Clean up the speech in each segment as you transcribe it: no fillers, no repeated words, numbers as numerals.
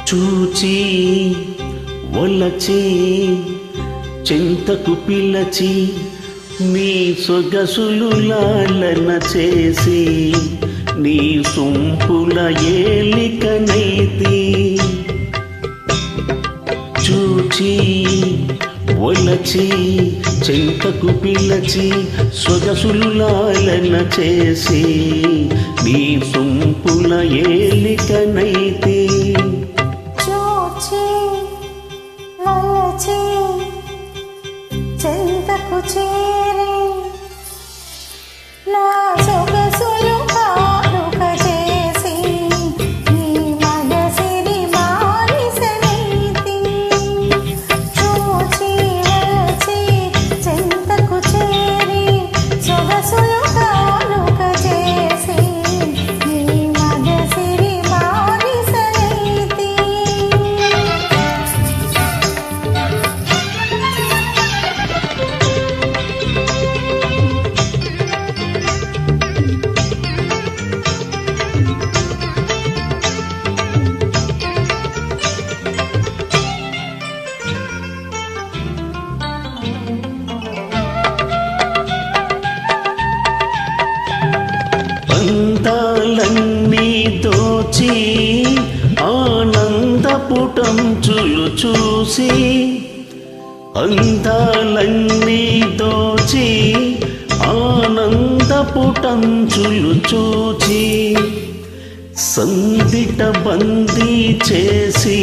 చూచి ఒలచి చింతకు పిలచి నీ సొగసులు లాలన చేసి నీ సొంపుల ఏలికనైతి చూచి ఒలచి చింతకు పిలచి సొగసులు లాలన చేసి నీ సొంపుల ఏలికనైతి చెంతకు చేరి నా సొగసులు కానుక చేసి నీ మగసిరి బానిసనైతి చూచి వచ్చి చెంతకు చేరి సొగసులు కానుక చేసి నీ మగసిరి బానిసనైతి అందాలన్నీ దోచి ఆనందపుటంచులు చూసి అందాలన్నీ దోచి ఆనందపుటంచులు చూచి సందిట బందీ చేసి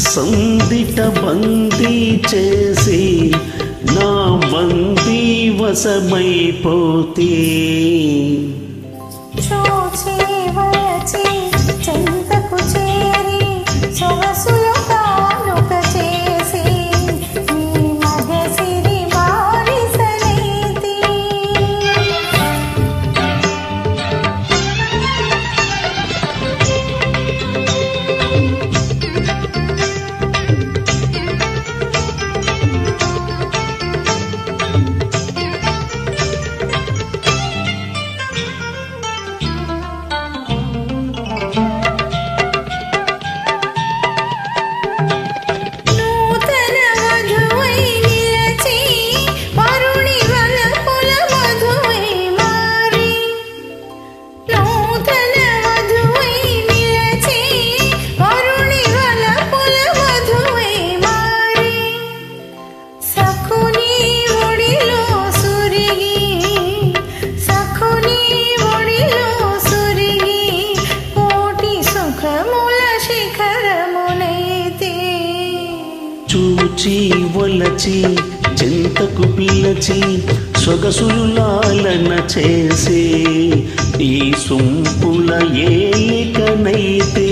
సందిట బందీ చేసి నా బందీ వశమైపోతే చూచి వచ్చి చెంతకు చేరి సొగసులు కానుక చేసి నీ మగసిరి బానిసనైతి చూచి ఒలచి చింతకు పిలచి సొగసులు లాలన చేసి ఈ సొంపుల ఏలికనైతే